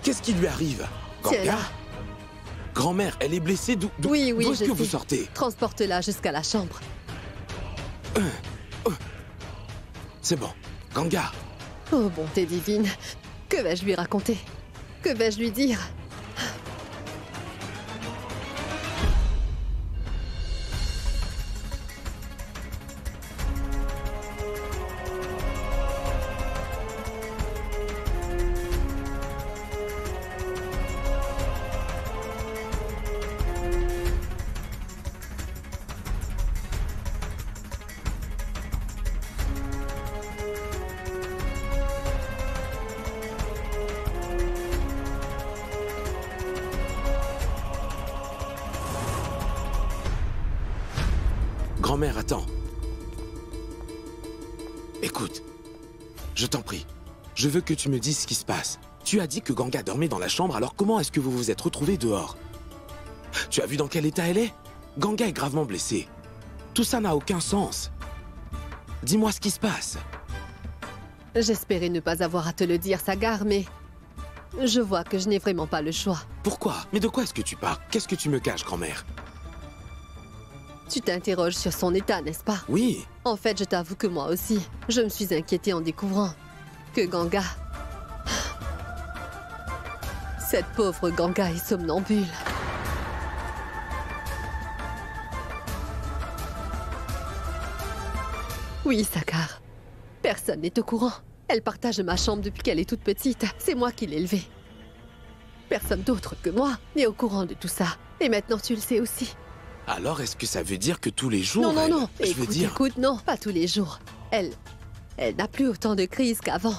Qu'est-ce qui lui arrive? Tiens là. Grand-mère, elle est blessée, d'où Oui, est-ce que vous sortez? Transporte-la jusqu'à la chambre. C'est bon. Ganga, Oh, bonté divine. Que vais-je lui raconter? Que vais-je lui dire? grand-mère, attends. Écoute, je t'en prie. Je veux que tu me dises ce qui se passe. Tu as dit que Ganga dormait dans la chambre, alors comment est-ce que vous vous êtes retrouvés dehors? Tu as vu dans quel état elle est? Ganga est gravement blessée. Tout ça n'a aucun sens. Dis-moi ce qui se passe. J'espérais ne pas avoir à te le dire, Sagar, mais je vois que je n'ai vraiment pas le choix. Pourquoi? Mais de quoi est-ce que tu parles? Qu'est-ce que tu me caches, grand-mère? Tu t'interroges sur son état, n'est-ce pas? Oui. En fait, je t'avoue que moi aussi, je me suis inquiétée en découvrant que Ganga... Cette pauvre Ganga est somnambule. Oui, Sagar. Personne n'est au courant. Elle partage ma chambre depuis qu'elle est toute petite. C'est moi qui l'ai élevée. Personne d'autre que moi n'est au courant de tout ça. Et maintenant, tu le sais aussi. Alors, est-ce que ça veut dire que tous les jours... Non, non. Je veux dire... Écoute, non, pas tous les jours. Elle n'a plus autant de crises qu'avant.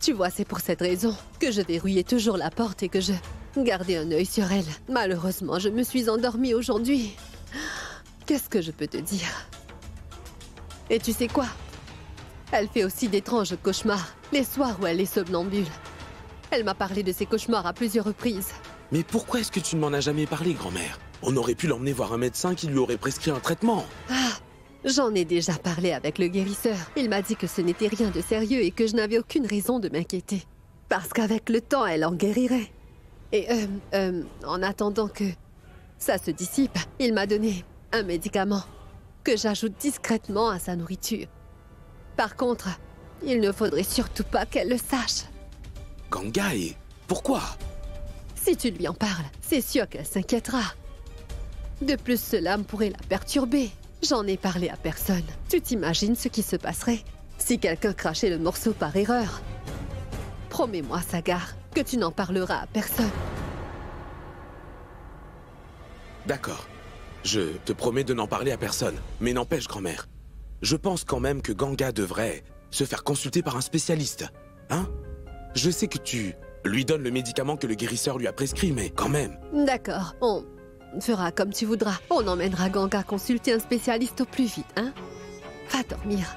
Tu vois, c'est pour cette raison que je verrouillais toujours la porte et que je gardais un œil sur elle. Malheureusement, je me suis endormie aujourd'hui. Qu'est-ce que je peux te dire? Et tu sais quoi? Elle fait aussi d'étranges cauchemars, les soirs où elle est somnambule. Elle m'a parlé de ses cauchemars à plusieurs reprises. Mais pourquoi est-ce que tu ne m'en as jamais parlé, grand-mère? On aurait pu l'emmener voir un médecin qui lui aurait prescrit un traitement. Ah, j'en ai déjà parlé avec le guérisseur. Il m'a dit que ce n'était rien de sérieux et que je n'avais aucune raison de m'inquiéter. Parce qu'avec le temps, elle en guérirait. Et en attendant que ça se dissipe, il m'a donné un médicament que j'ajoute discrètement à sa nourriture. Par contre, il ne faudrait surtout pas qu'elle le sache. Ganga, et pourquoi? Si tu lui en parles, c'est sûr qu'elle s'inquiétera. De plus, cela pourrait la perturber. J'en ai parlé à personne. Tu t'imagines ce qui se passerait si quelqu'un crachait le morceau par erreur? Promets-moi, Sagar, que tu n'en parleras à personne. D'accord. Je te promets de n'en parler à personne. Mais n'empêche, grand-mère, je pense quand même que Ganga devrait se faire consulter par un spécialiste. Hein? Je sais que tu lui donnes le médicament que le guérisseur lui a prescrit, mais quand même. D'accord, on fera comme tu voudras. On emmènera Ganga consulter un spécialiste au plus vite, hein? Va dormir.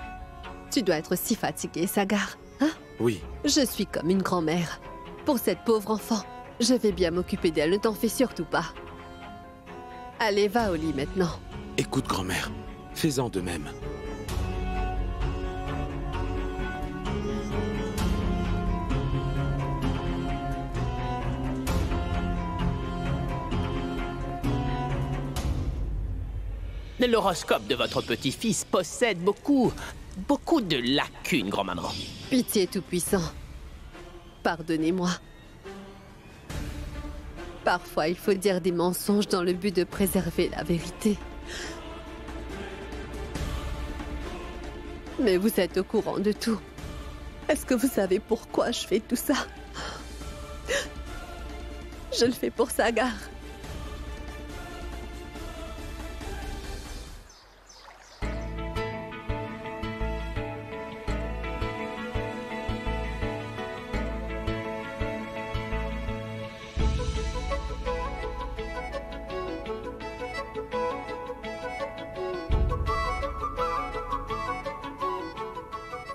Tu dois être si fatigué, Sagar, hein? Oui. Je suis comme une grand-mère. Pour cette pauvre enfant, je vais bien m'occuper d'elle, ne t'en fais surtout pas. Allez, va au lit maintenant. Écoute, grand-mère, fais-en de même. L'horoscope de votre petit-fils possède beaucoup de lacunes, grand-maman. Pitié tout-puissant. Pardonnez-moi. Parfois, il faut dire des mensonges dans le but de préserver la vérité. Mais vous êtes au courant de tout. Est-ce que vous savez pourquoi je fais tout ça? Je le fais pour Sagar.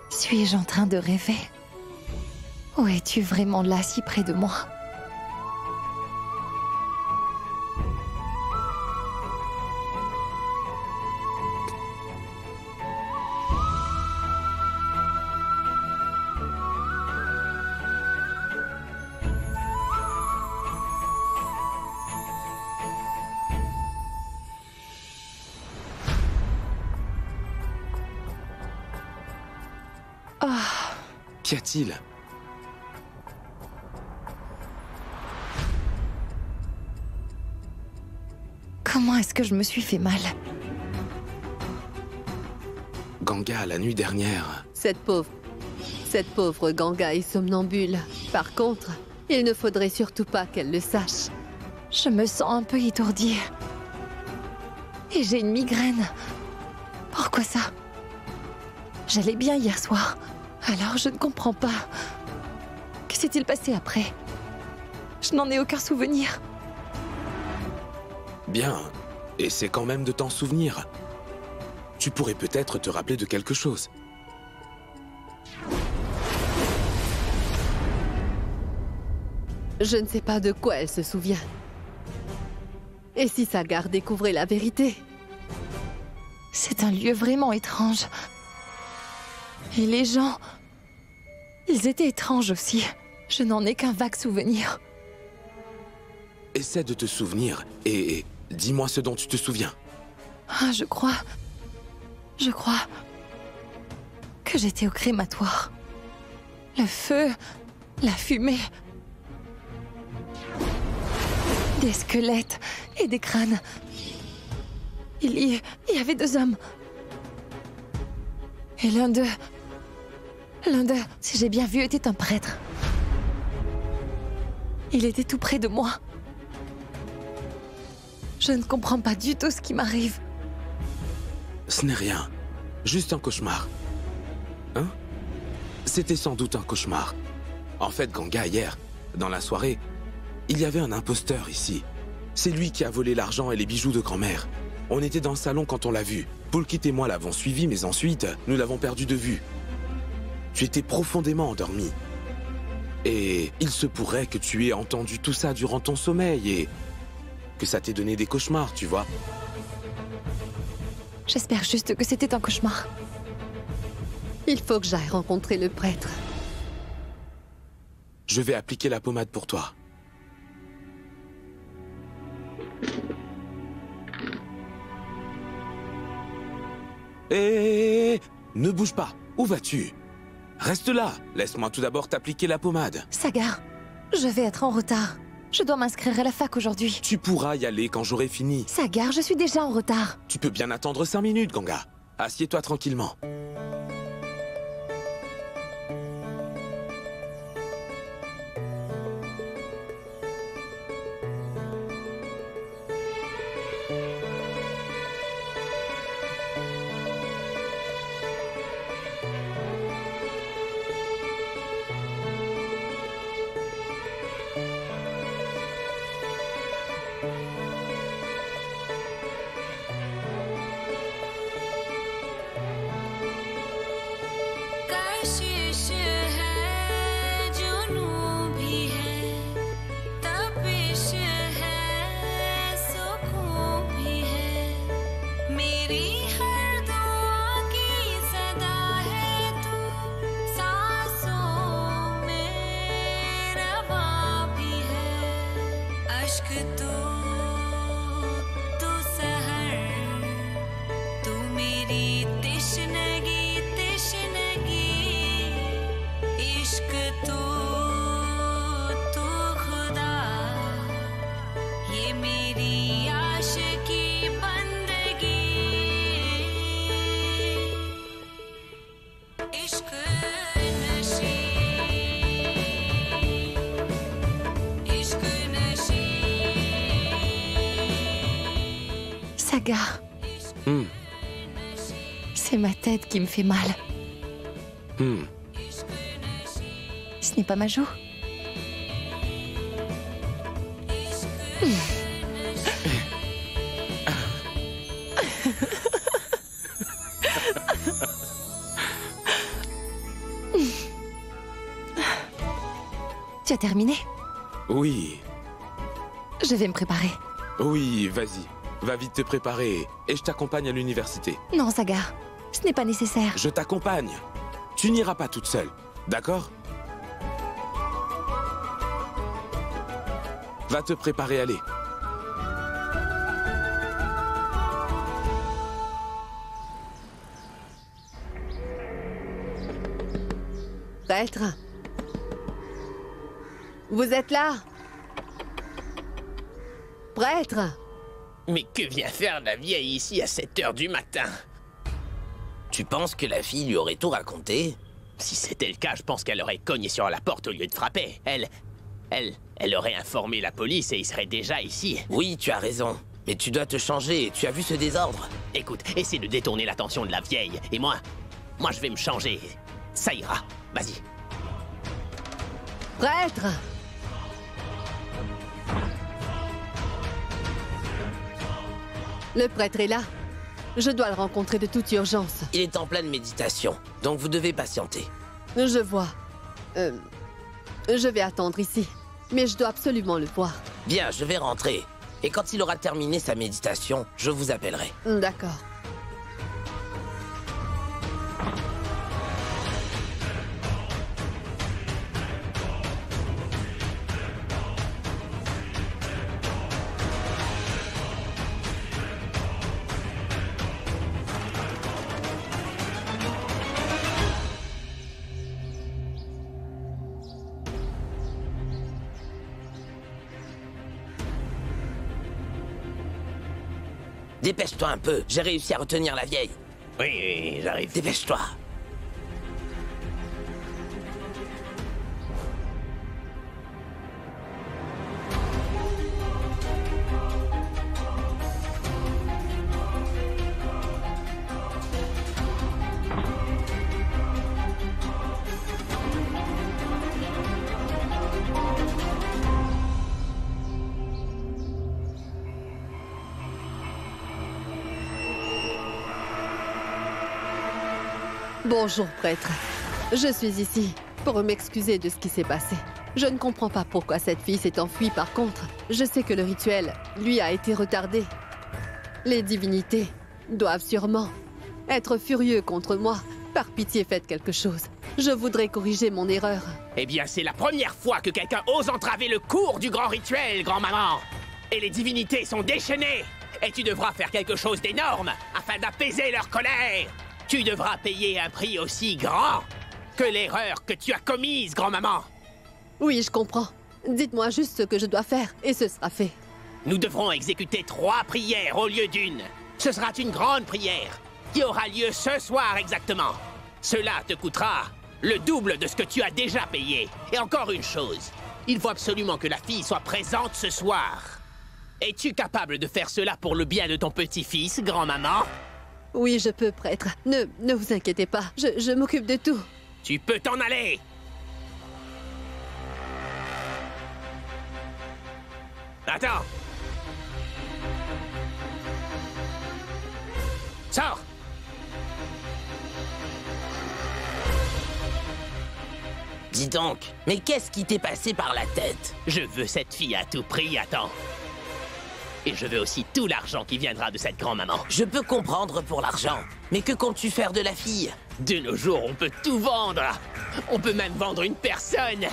Suis-je en train de rêver? Ou es-tu vraiment là, si près de moi? Qu'y a-t-il? Comment est-ce que je me suis fait mal? Ganga, la nuit dernière... Cette pauvre Ganga est somnambule. Par contre, il ne faudrait surtout pas qu'elle le sache. Je me sens un peu étourdie. Et j'ai une migraine. Pourquoi ça? J'allais bien hier soir. Alors je ne comprends pas. Que s'est-il passé après? Je n'en ai aucun souvenir. Bien, essaie quand même de t'en souvenir. Tu pourrais peut-être te rappeler de quelque chose. Je ne sais pas de quoi elle se souvient. Et si Sagar découvrait la vérité? C'est un lieu vraiment étrange. Et les gens... Ils étaient étranges aussi. Je n'en ai qu'un vague souvenir. Essaie de te souvenir et dis-moi ce dont tu te souviens. Ah, je crois que j'étais au crématoire. Le feu, la fumée, des squelettes et des crânes. Il y avait 2 hommes. Et l'un d'eux, si j'ai bien vu, était un prêtre. Il était tout près de moi. Je ne comprends pas du tout ce qui m'arrive. Ce n'est rien. Juste un cauchemar. Hein? C'était sans doute un cauchemar. En fait, Ganga, hier, dans la soirée, il y avait un imposteur ici. C'est lui qui a volé l'argent et les bijoux de grand-mère. On était dans le salon quand on l'a vu. Pulkit et moi l'avons suivi, mais ensuite, nous l'avons perdu de vue. Tu étais profondément endormi. Et il se pourrait que tu aies entendu tout ça durant ton sommeil et que ça t'ait donné des cauchemars, tu vois. J'espère juste que c'était un cauchemar. Il faut que j'aille rencontrer le prêtre. Je vais appliquer la pommade pour toi. Hé, ne bouge pas. Où vas-tu? Reste là. Laisse-moi tout d'abord t'appliquer la pommade. Sagar, je vais être en retard. Je dois m'inscrire à la fac aujourd'hui. Tu pourras y aller quand j'aurai fini. Sagar, je suis déjà en retard. Tu peux bien attendre 5 minutes, Ganga. Assieds-toi tranquillement. Sagar. C'est ma tête qui me fait mal. Ce n'est pas ma joue. Tu as terminé? Oui. Je vais me préparer. Oui, vas-y. Va vite te préparer et je t'accompagne à l'université. Non, Sagar. Ce n'est pas nécessaire. Je t'accompagne. Tu n'iras pas toute seule, d'accord? Va te préparer, allez. Prête? Prêtre? Vous êtes là? Prêtre? Mais que vient faire la vieille ici à 7 heures du matin? Tu penses que la fille lui aurait tout raconté? Si c'était le cas, je pense qu'elle aurait cogné sur la porte au lieu de frapper. Elle aurait informé la police et il serait déjà ici. Oui, tu as raison. Mais tu dois te changer, tu as vu ce désordre? Écoute, essaie de détourner l'attention de la vieille. Et moi, je vais me changer. Ça ira. Vas-y. Prêtre! Le prêtre est là. Je dois le rencontrer de toute urgence. Il est en pleine méditation, donc vous devez patienter. Je vois. Je vais attendre ici. Mais je dois absolument le voir. Bien, je vais rentrer. Et quand il aura terminé sa méditation, je vous appellerai. D'accord. Dépêche-toi un peu, j'ai réussi à retenir la vieille. Oui, j'arrive. Dépêche-toi. Bonjour, prêtre. Je suis ici pour m'excuser de ce qui s'est passé. Je ne comprends pas pourquoi cette fille s'est enfuie. Par contre, je sais que le rituel, lui, a été retardé. Les divinités doivent sûrement être furieux contre moi. Par pitié, faites quelque chose. Je voudrais corriger mon erreur. Eh bien, c'est la première fois que quelqu'un ose entraver le cours du grand rituel, grand-maman. Et les divinités sont déchaînées. Et tu devras faire quelque chose d'énorme afin d'apaiser leur colère. Tu devras payer un prix aussi grand que l'erreur que tu as commise, grand-maman. Oui, je comprends. Dites-moi juste ce que je dois faire, et ce sera fait. Nous devrons exécuter 3 prières au lieu d'une. Ce sera une grande prière qui aura lieu ce soir exactement. Cela te coûtera le double de ce que tu as déjà payé. Et encore une chose, il faut absolument que la fille soit présente ce soir. Es-tu capable de faire cela pour le bien de ton petit-fils, grand-maman? Oui, je peux, prêtre. Ne vous inquiétez pas, je m'occupe de tout. Tu peux t'en aller. Attends. Sors. Dis donc, mais qu'est-ce qui t'est passé par la tête? Je veux cette fille à tout prix, attends. Et je veux aussi tout l'argent qui viendra de cette grand-maman. Je peux comprendre pour l'argent, mais que comptes-tu faire de la fille? De nos jours, on peut tout vendre. On peut même vendre une personne.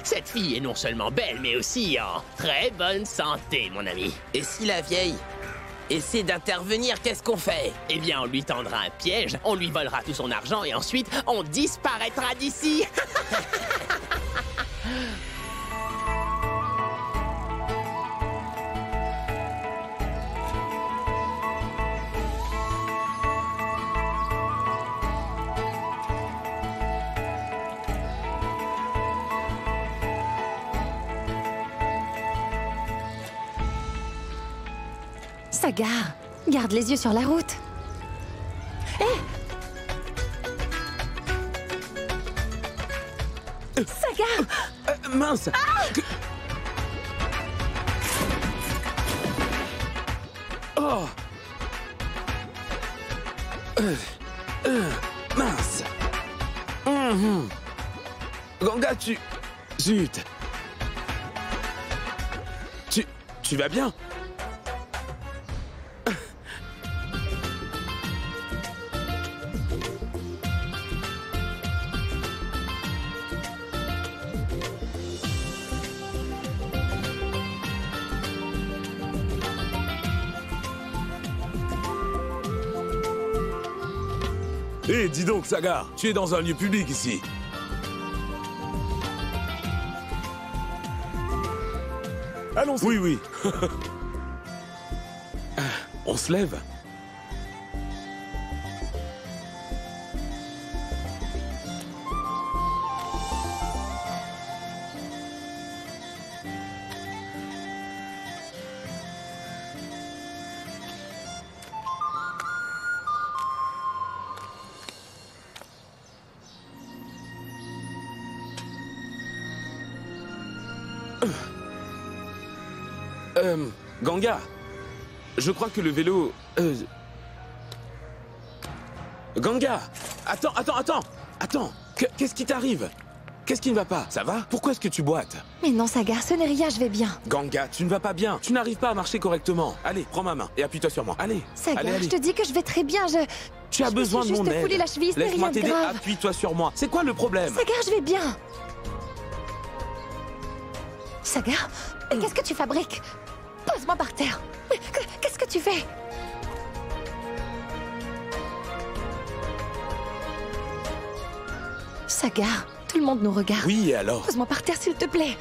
Cette fille est non seulement belle, mais aussi en très bonne santé, mon ami. Et si la vieille essaie d'intervenir, qu'est-ce qu'on fait? Eh bien, on lui tendra un piège, on lui volera tout son argent et ensuite, on disparaîtra d'ici. Sagar, garde les yeux sur la route. Hé! Sagar! Mince! Oh! Mince! Ganga, Zut! Tu vas bien? Hé, dis donc, Sagar, tu es dans un lieu public ici. Allons-y. Oui, oui. On se lève. Ganga, je crois que le vélo... Ganga, attends, qu'est-ce qui t'arrive? Qu'est-ce qui ne va pas? Ça va? Pourquoi est-ce que tu boites? Mais non, Sagar, ce n'est rien, je vais bien. Ganga, tu ne vas pas bien. Tu n'arrives pas à marcher correctement. Allez, prends ma main et appuie-toi sur moi. Allez, Sagar, allez. je te dis que je vais très bien, Tu as besoin de mon juste aide. foulé la cheville, ce n'est Laisse-moi rien de t'aider, grave. appuie-toi sur moi. C'est quoi le problème? Sagar, je vais bien. Sagar, qu'est-ce que tu fabriques? Pose-moi par terre. Mais qu'est-ce que tu fais? Sagar, tout le monde nous regarde. Oui, et alors? Pose-moi par terre, s'il te plaît.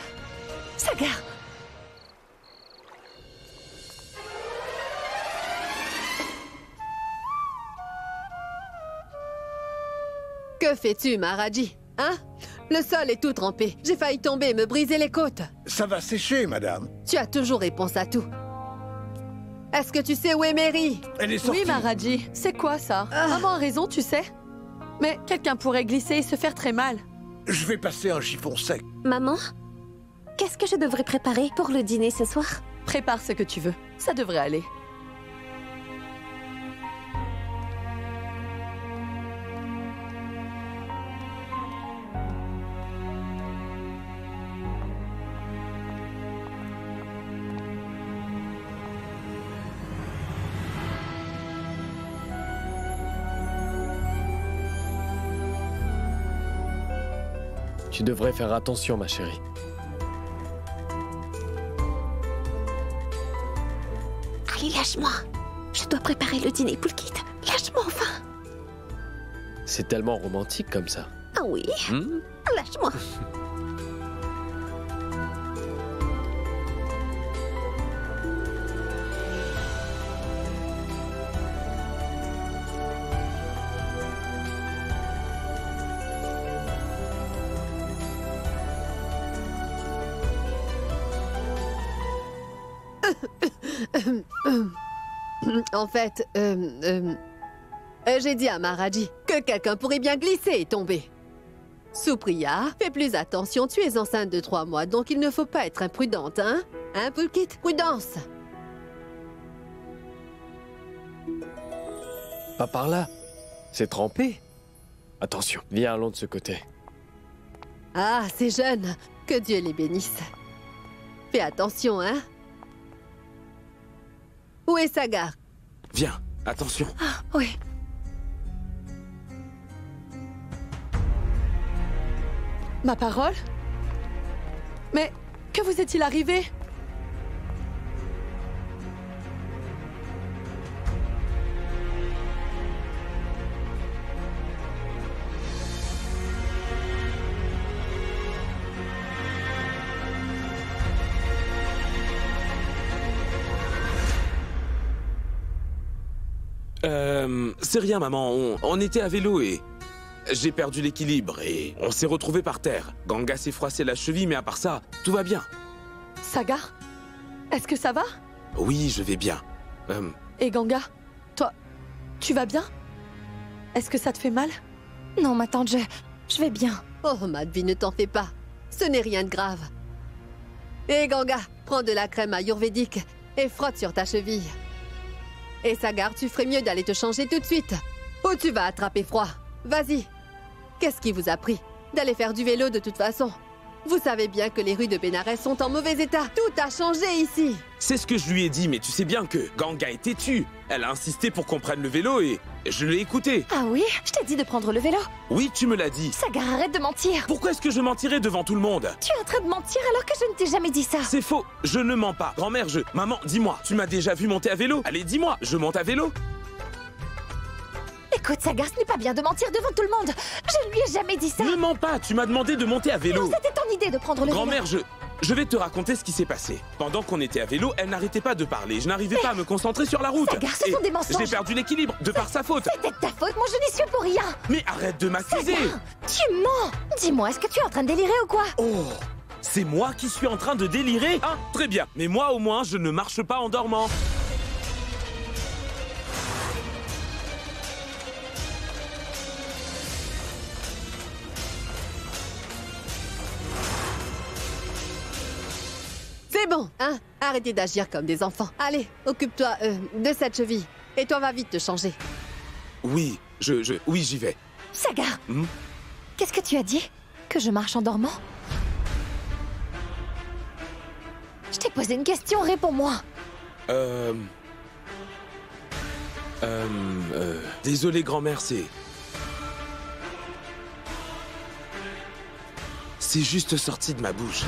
Sagar. Que fais-tu, Maharaji? Hein? Le sol est tout trempé. J'ai failli tomber et me briser les côtes. Ça va sécher, madame. Tu as toujours réponse à tout. Est-ce que tu sais où est Mary? Elle est sortie. Oui, Maharaji, c'est quoi ça? Maman a raison, tu sais. Mais quelqu'un pourrait glisser et se faire très mal. Je vais passer un chiffon sec. Maman, qu'est-ce que je devrais préparer pour le dîner ce soir? Prépare ce que tu veux, ça devrait aller. Tu devrais faire attention, ma chérie. Allez, lâche-moi. Je dois préparer le dîner, Pulkit. Lâche-moi enfin. C'est tellement romantique comme ça. Ah oui, lâche-moi. En fait, j'ai dit à Maharaji que quelqu'un pourrait bien glisser et tomber. Supriya, fais plus attention, tu es enceinte de 3 mois, donc il ne faut pas être imprudente, hein? Hein, Pulkit? Prudence! Pas par là. C'est trempé. Attention, viens, allons de ce côté. Ah, ces jeunes, que Dieu les bénisse. Fais attention, hein? Où est Sagar? Viens, attention. Ah, oui. Ma parole? Mais que vous est-il arrivé? C'est rien, maman. On était à vélo et... J'ai perdu l'équilibre et on s'est retrouvés par terre. Ganga s'est froissé la cheville, mais à part ça, tout va bien. Sagar? Est-ce que ça va? Oui, je vais bien. Et Ganga? Toi, tu vas bien? Est-ce que ça te fait mal? Non, ma tante, je vais bien. Oh, Madhvi, ne t'en fais pas. Ce n'est rien de grave. Et Ganga, prends de la crème ayurvédique et frotte sur ta cheville. Et Sagar, tu ferais mieux d'aller te changer tout de suite. Ou tu vas attraper froid. Vas-y. Qu'est-ce qui vous a pris? D'aller faire du vélo de toute façon. Vous savez bien que les rues de Bénarès sont en mauvais état. Tout a changé ici. C'est ce que je lui ai dit, mais tu sais bien que Ganga est têtue. Elle a insisté pour qu'on prenne le vélo et je l'ai écouté. Ah oui? Je t'ai dit de prendre le vélo. Oui, tu me l'as dit. Sagar, arrête de mentir. Pourquoi est-ce que je mentirais devant tout le monde? Tu es en train de mentir alors que je ne t'ai jamais dit ça. C'est faux, je ne mens pas. Grand-mère, Maman, dis-moi, tu m'as déjà vu monter à vélo? Allez, dis-moi, je monte à vélo? Écoute, Sagar, ce n'est pas bien de mentir devant tout le monde. Je ne lui ai jamais dit ça. Ne mens pas, tu m'as demandé de monter à vélo. Non, c'était ton idée de prendre le vélo. Grand-mère, Je vais te raconter ce qui s'est passé. Pendant qu'on était à vélo, elle n'arrêtait pas de parler. Je n'arrivais pas à me concentrer sur la route. Sagar, ce sont des mensonges. J'ai perdu l'équilibre, de par sa faute. C'était de ta faute, moi je n'y suis pour rien. Mais arrête de m'accuser. Sagar, tu mens. Dis-moi, est-ce que tu es en train de délirer ou quoi? Oh, c'est moi qui suis en train de délirer? Ah, très bien. Mais moi au moins, je ne marche pas en dormant. C'est bon, hein? Arrêtez d'agir comme des enfants. Allez, occupe-toi de cette cheville. Et toi, va vite te changer. Oui, oui, j'y vais. Sagar, qu'est-ce que tu as dit? Que je marche en dormant? Je t'ai posé une question, réponds-moi. Désolé, grand-mère, c'est juste sorti de ma bouche.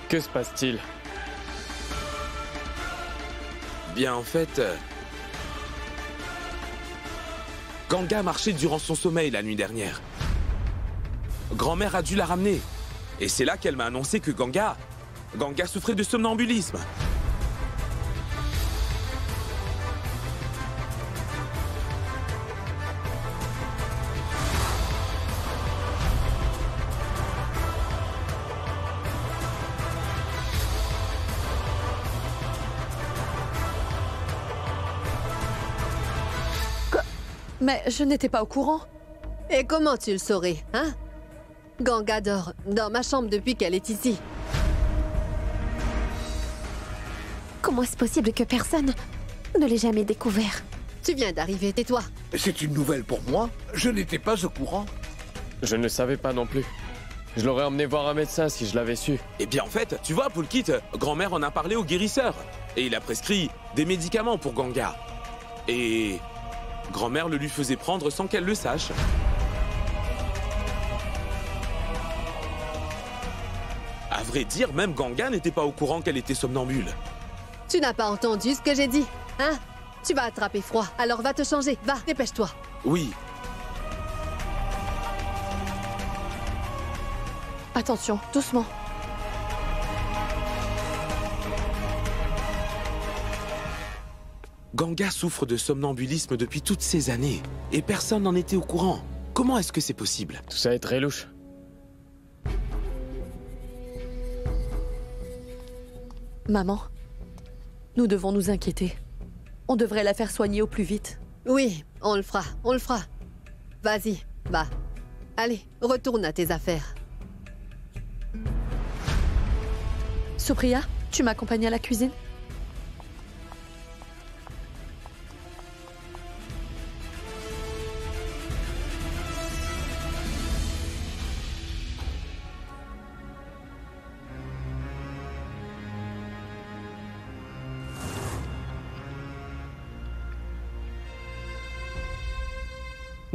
Que se passe-t-il? Bien, en fait... Ganga marchait durant son sommeil la nuit dernière. Grand-mère a dû la ramener. Et c'est là qu'elle m'a annoncé que Ganga souffrait de somnambulisme. Mais je n'étais pas au courant. Et comment tu le saurais, hein? Ganga dort dans ma chambre depuis qu'elle est ici. Comment est-ce possible que personne ne l'ait jamais découvert? Tu viens d'arriver, tais-toi. C'est une nouvelle pour moi. Je n'étais pas au courant. Je ne savais pas non plus. Je l'aurais emmené voir un médecin si je l'avais su. Eh bien, en fait, tu vois, Poulkit, grand-mère en a parlé au guérisseur. Et il a prescrit des médicaments pour Ganga. Et... grand-mère le lui faisait prendre sans qu'elle le sache. À vrai dire, même Ganga n'était pas au courant qu'elle était somnambule. Tu n'as pas entendu ce que j'ai dit, hein? Tu vas attraper froid, alors va te changer. Va, dépêche-toi. Oui. Attention, doucement. Ganga souffre de somnambulisme depuis toutes ces années. Et personne n'en était au courant. Comment est-ce que c'est possible? Tout ça est très louche. Maman, nous devons nous inquiéter. On devrait la faire soigner au plus vite. Oui, on le fera, on le fera. Vas-y, va. Allez, retourne à tes affaires. Supriya, tu m'accompagnes à la cuisine?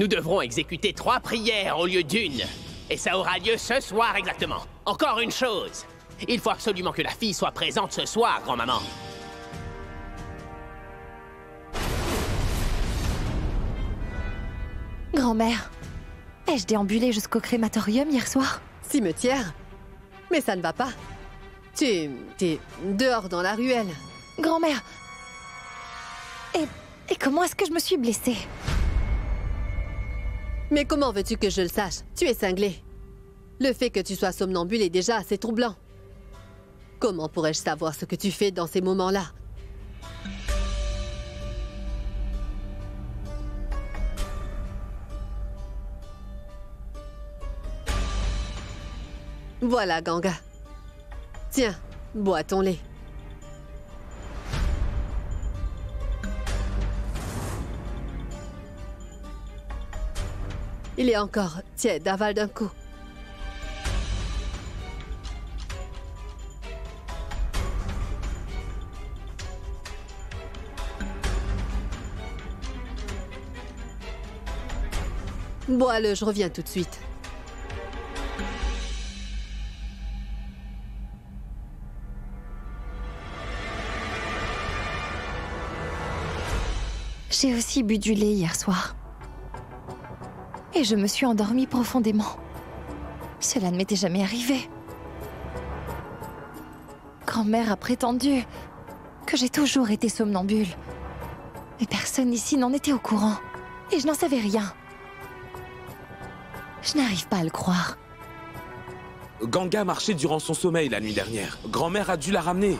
Nous devrons exécuter 3 prières au lieu d'une. Et ça aura lieu ce soir exactement. Encore une chose. Il faut absolument que la fille soit présente ce soir, grand-maman. Grand-mère, ai-je déambulé jusqu'au crématorium hier soir? Cimetière? Mais ça ne va pas. T'es dehors dans la ruelle. Grand-mère, et comment est-ce que je me suis blessée? Mais comment veux-tu que je le sache? Tu es cinglé. Le fait que tu sois somnambule est déjà assez troublant. Comment pourrais-je savoir ce que tu fais dans ces moments-là? Voilà, Ganga. Tiens, bois ton lait. Il est encore tiède, avale d'un coup. Bois-le, je reviens tout de suite. J'ai aussi bu du lait hier soir. et je me suis endormie profondément. Cela ne m'était jamais arrivé. Grand-mère a prétendu que j'ai toujours été somnambule. Mais personne ici n'en était au courant. Et je n'en savais rien. Je n'arrive pas à le croire. Ganga marchait durant son sommeil la nuit dernière. Grand-mère a dû la ramener.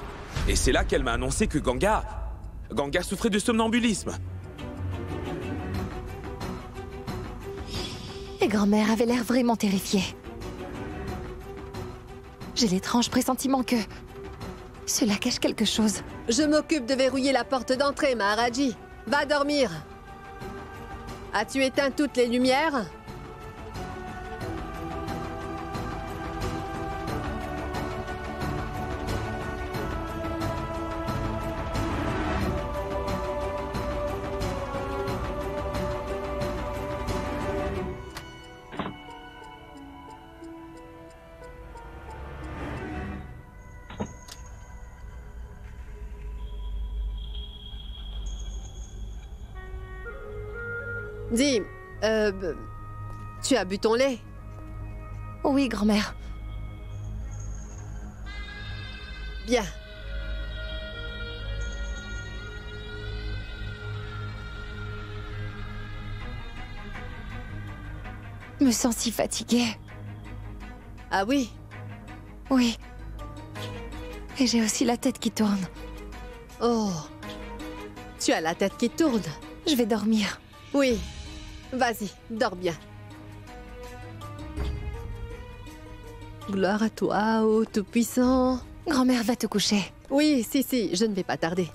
Et c'est là qu'elle m'a annoncé que Ganga souffrait de somnambulisme. Et grand-mère avait l'air vraiment terrifiée. J'ai l'étrange pressentiment que cela cache quelque chose. Je m'occupe de verrouiller la porte d'entrée, Maharaji. Va dormir. As-tu éteint toutes les lumières? Dis, tu as bu ton lait? Oui, grand-mère. Bien. Je me sens si fatiguée. Ah oui? Oui. Et j'ai aussi la tête qui tourne. Oh. Tu as la tête qui tourne. Je vais dormir. Oui. Vas-y, dors bien. Gloire à toi, ô Tout-Puissant. Grand-mère, va te coucher. Oui, si, je ne vais pas tarder.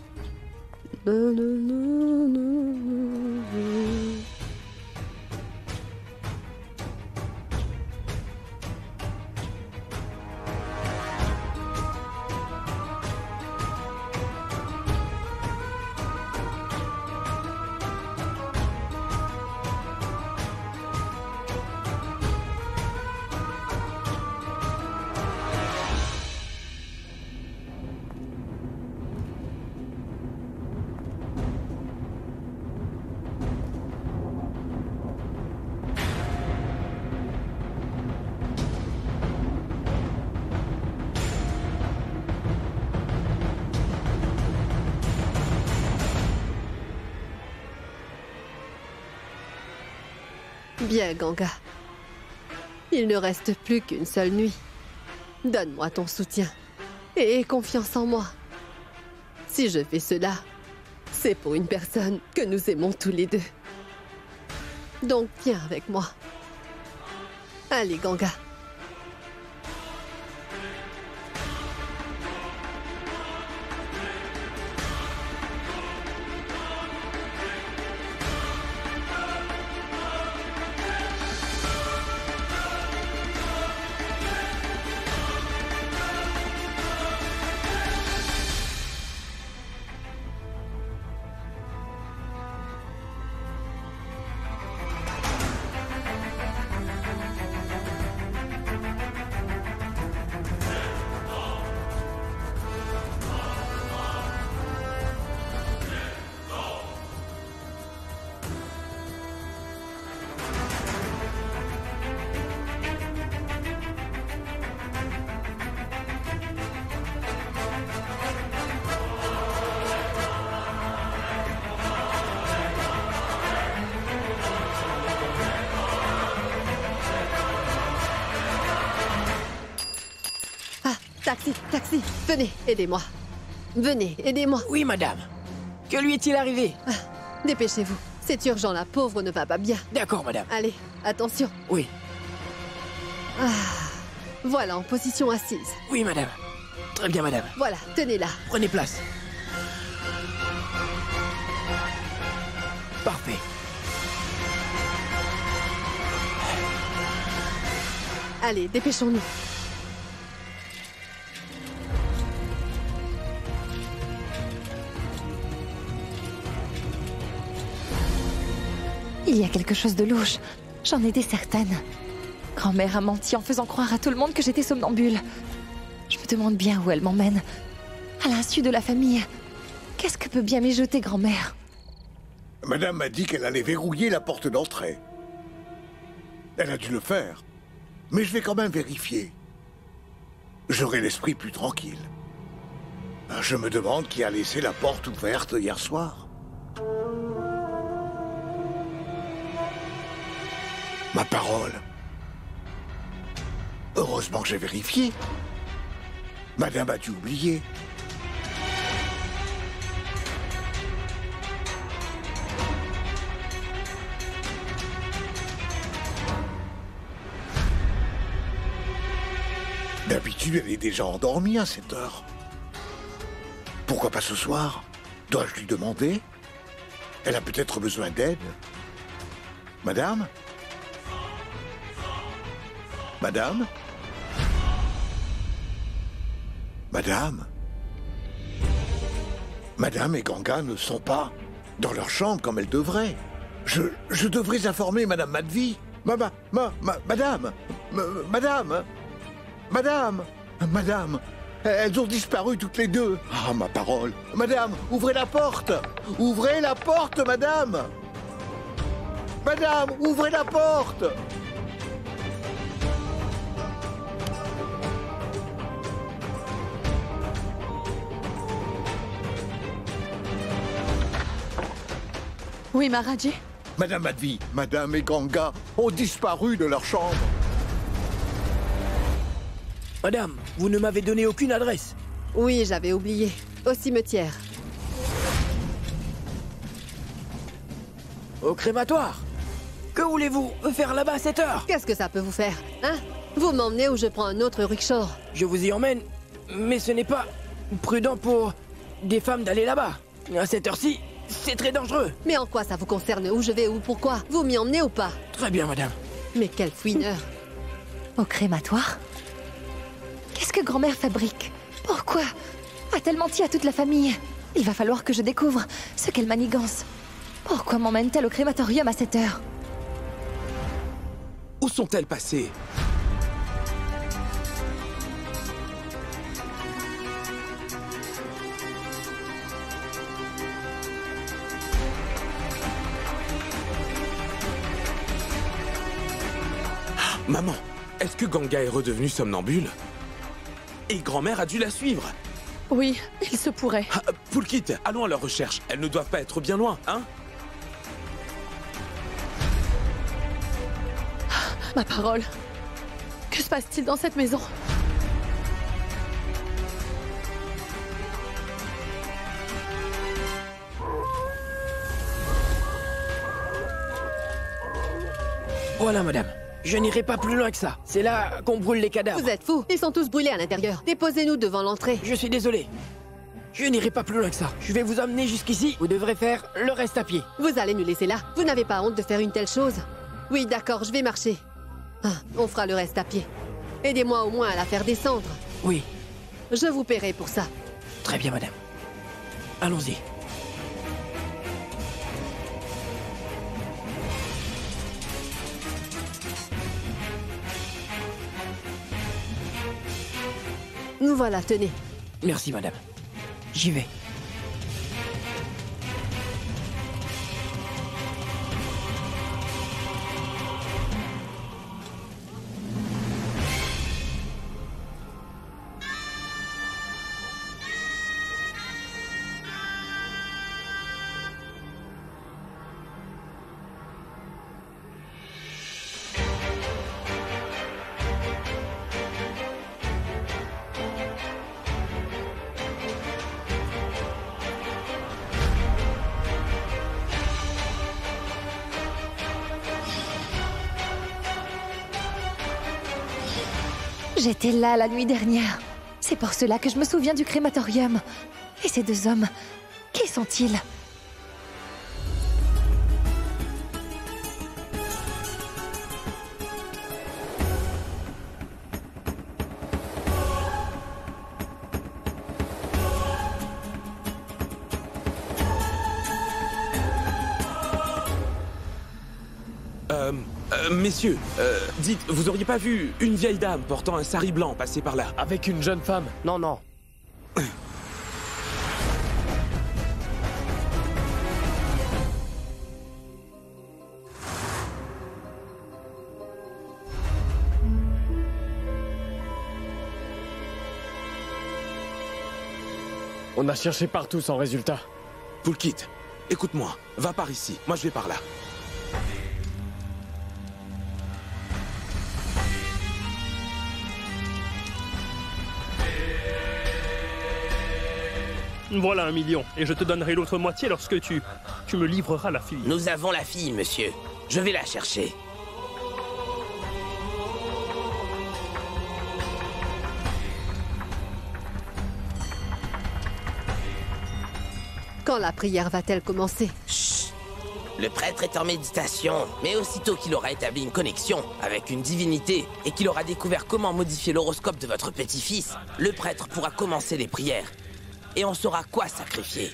Bien, Ganga. Il ne reste plus qu'une seule nuit. Donne-moi ton soutien et aie confiance en moi. Si je fais cela, c'est pour une personne que nous aimons tous les deux. Donc viens avec moi. Allez, Ganga. Taxi, venez, aidez-moi. Venez, aidez-moi. Oui, madame. Que lui est-il arrivé? Dépêchez-vous. C'est urgent, la pauvre ne va pas bien. D'accord, madame. Allez, attention. Oui. Voilà, en position assise. Oui, madame. Très bien, madame. Voilà, tenez-la. Prenez place. Parfait. Allez, dépêchons-nous. Il y a quelque chose de louche. J'en étais certaine. Grand-mère a menti en faisant croire à tout le monde que j'étais somnambule. Je me demande bien où elle m'emmène. À l'insu de la famille. Qu'est-ce que peut bien mijoter grand-mère? Madame m'a dit qu'elle allait verrouiller la porte d'entrée. Elle a dû le faire. Mais je vais quand même vérifier. J'aurai l'esprit plus tranquille. Je me demande qui a laissé la porte ouverte hier soir. Ma parole. Heureusement que j'ai vérifié. Madame a dû oublier. D'habitude, elle est déjà endormie à cette heure. Pourquoi pas ce soir? Dois-je lui demander? Elle a peut-être besoin d'aide. Madame? Madame? Madame? Madame et Ganga ne sont pas dans leur chambre comme elles devraient. Je devrais informer Madame Madvi. Madame! Madame! Elles ont disparu toutes les deux. Ah, ma parole. Madame, ouvrez la porte! Ouvrez la porte, madame! Madame, ouvrez la porte! Oui, Maharaji? Madame Madvi, Madame et Ganga ont disparu de leur chambre. Madame, vous ne m'avez donné aucune adresse. Oui, j'avais oublié. Au cimetière. Au crématoire. Que voulez-vous faire là-bas à cette heure? Qu'est-ce que ça peut vous faire, hein? Vous m'emmenez ou je prends un autre rickshaw? Je vous y emmène, mais ce n'est pas prudent pour des femmes d'aller là-bas. À cette heure-ci, c'est très dangereux. Mais en quoi ça vous concerne où je vais ou pourquoi? Vous m'y emmenez ou pas? Très bien, madame. Mais quel fouineur! Au crématoire? Qu'est-ce que grand-mère fabrique? Pourquoi a-t-elle menti à toute la famille? Il va falloir que je découvre ce qu'elle manigance. Pourquoi m'emmène-t-elle au crématorium à cette heure? Où sont-elles passées? Maman, est-ce que Ganga est redevenue somnambule? Et grand-mère a dû la suivre. Oui, il se pourrait. Ah, Pulkit, allons à leur recherche. Elles ne doivent pas être bien loin, hein? Ma parole. Que se passe-t-il dans cette maison? Voilà, madame. Je n'irai pas plus loin que ça. C'est là qu'on brûle les cadavres. Vous êtes fous? Ils sont tous brûlés à l'intérieur. Déposez-nous devant l'entrée. Je suis désolé. Je n'irai pas plus loin que ça. Je vais vous emmener jusqu'ici. Vous devrez faire le reste à pied. Vous allez nous laisser là? Vous n'avez pas honte de faire une telle chose? Oui, d'accord, je vais marcher. Ah, on fera le reste à pied. Aidez-moi au moins à la faire descendre. Oui. Je vous paierai pour ça. Très bien, madame. Allons-y. Nous voilà, tenez. Merci, madame. J'y vais. J'étais là la nuit dernière. C'est pour cela que je me souviens du crématorium. Et ces deux hommes, qui sont-ils? Messieurs, dites, vous auriez pas vu une vieille dame portant un sari blanc passer par là? Avec une jeune femme? Non, non. On a cherché partout sans résultat. Poulkit, écoute-moi. Va par ici. Moi, je vais par là. Voilà 1 million, et je te donnerai l'autre moitié lorsque tu me livreras la fille. Nous avons la fille, monsieur. Je vais la chercher. Quand la prière va-t-elle commencer? Chut. Le prêtre est en méditation, mais aussitôt qu'il aura établi une connexion avec une divinité et qu'il aura découvert comment modifier l'horoscope de votre petit-fils, le prêtre pourra commencer les prières. Et on saura quoi sacrifier.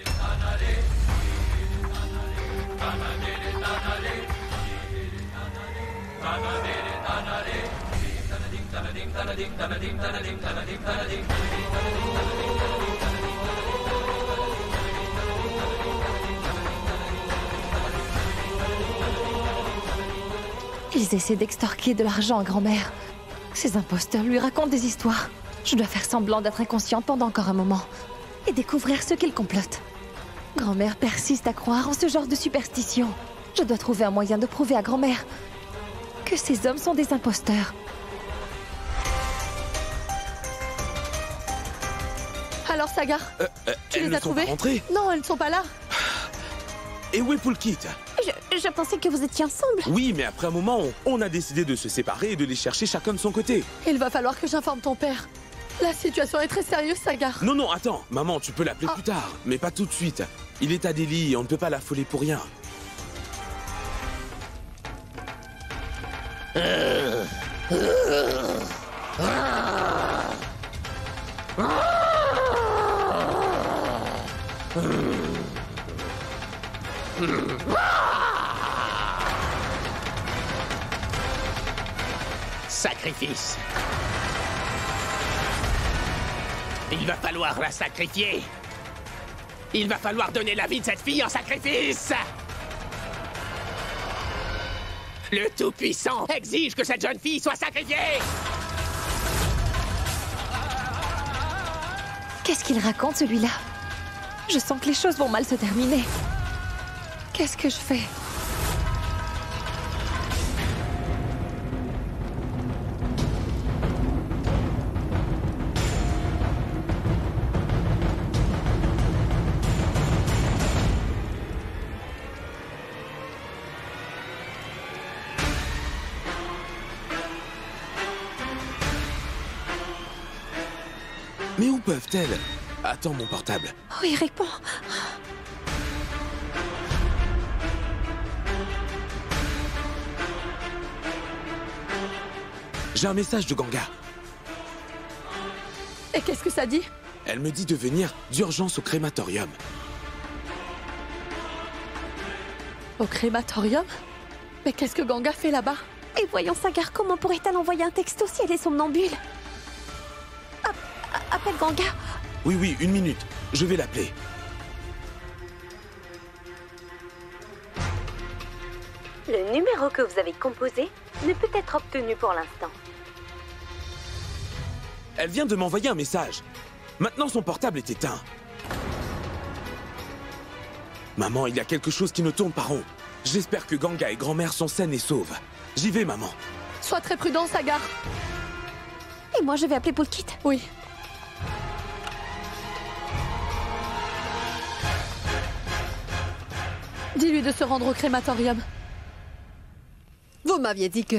Ils essaient d'extorquer de l'argent à grand-mère. Ces imposteurs lui racontent des histoires. Je dois faire semblant d'être inconscient pendant encore un moment et découvrir ce qu'ils complotent. Grand-mère persiste à croire en ce genre de superstition. Je dois trouver un moyen de prouver à grand-mère que ces hommes sont des imposteurs. Alors, Sagar, tu les as trouvés? Non, elles ne sont pas là. Et où est Poulkit? Je pensais que vous étiez ensemble. Oui, mais après un moment, on a décidé de se séparer et de les chercher chacun de son côté. Il va falloir que j'informe ton père. La situation est très sérieuse, Sagar. Non, non, attends. Maman, tu peux l'appeler plus tard, mais pas tout de suite. Il est à Delhi et on ne peut pas l'affoler pour rien. Sacrifice. Il va falloir la sacrifier. Il va falloir donner la vie de cette fille en sacrifice. Le Tout-Puissant exige que cette jeune fille soit sacrifiée. Qu'est-ce qu'il raconte, celui-là? Je sens que les choses vont mal se terminer. Qu'est-ce que je fais? Mais où peuvent-elles? Attends mon portable. Oui, réponds. J'ai un message de Ganga. Et qu'est-ce que ça dit? Elle me dit de venir d'urgence au crématorium. Au crématorium? Mais qu'est-ce que Ganga fait là-bas? Et voyons, Sagar, comment pourrait-elle envoyer un texto si elle est somnambule? Appelle Ganga. Oui, oui, 1 minute. Je vais l'appeler. Le numéro que vous avez composé ne peut être obtenu pour l'instant. Elle vient de m'envoyer un message. Maintenant, son portable est éteint. Maman, il y a quelque chose qui ne tourne pas rond. J'espère que Ganga et grand-mère sont saines et sauves. J'y vais, maman. Sois très prudent, Sagar. Et moi, je vais appeler Poulkit. Oui. Dis-lui de se rendre au crématorium. Vous m'aviez dit que,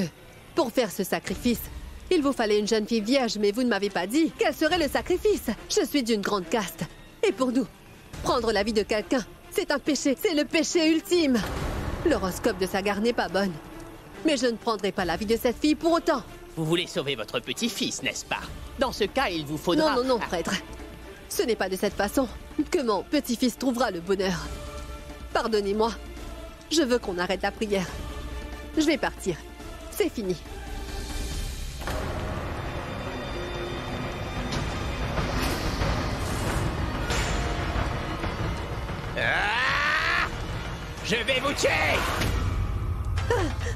pour faire ce sacrifice, il vous fallait une jeune fille vierge, mais vous ne m'avez pas dit quel serait le sacrifice. Je suis d'une grande caste. Et pour nous, prendre la vie de quelqu'un, c'est un péché. C'est le péché ultime. L'horoscope de Sagar n'est pas bonne. Mais je ne prendrai pas la vie de cette fille pour autant. Vous voulez sauver votre petit-fils, n'est-ce pas? Dans ce cas, il vous faudra... Non, non, non, prêtre. Ce n'est pas de cette façon que mon petit-fils trouvera le bonheur. Pardonnez-moi. Je veux qu'on arrête la prière. Je vais partir. C'est fini. Ah! Je vais vous tuer!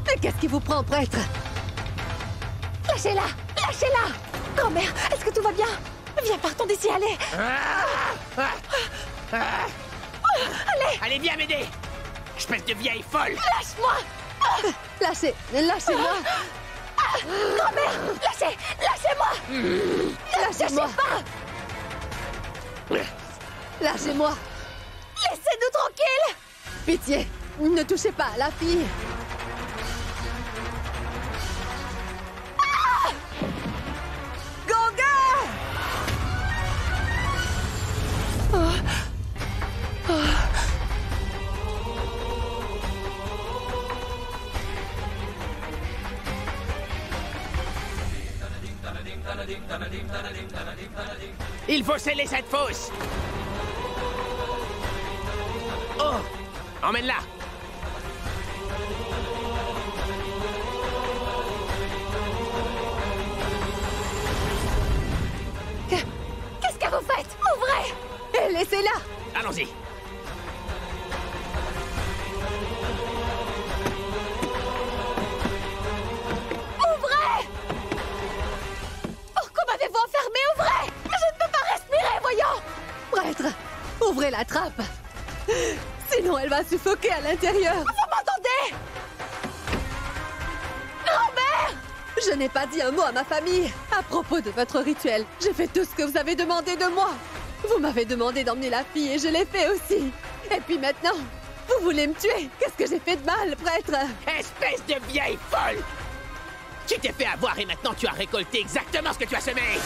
Mais qu'est-ce qui vous prend, prêtre? Lâchez-la! Lâchez-la! Grand-mère, est-ce que tout va bien? Viens, partons d'ici, allez. Allez. Allez, viens m'aider. Espèce de vieille folle. Lâche-moi. Lâchez-moi. Grand-mère, lâchez-moi. Lâchez-moi. Lâchez-moi. Laissez-nous tranquilles. Pitié, ne touchez pas à la fille. Il faut sceller cette fosse. Oh, emmène-la. Qu'est-ce que vous faites? Ouvrez. Et laissez-la. Allons-y. Ouvrez. Pourquoi m'avez-vous enfermé? Ouvrez. Je ne peux pas respirer, voyons. Prêtre, ouvrez la trappe. Sinon, elle va suffoquer à l'intérieur. Vous m'entendez? Grand-mère! Je n'ai pas dit un mot à ma famille à propos de votre rituel. J'ai fait tout ce que vous avez demandé de moi. Vous m'avez demandé d'emmener la fille et je l'ai fait aussi. Et puis maintenant, vous voulez me tuer? Qu'est-ce que j'ai fait de mal, prêtre? Espèce de vieille folle. Tu t'es fait avoir et maintenant tu as récolté exactement ce que tu as semé.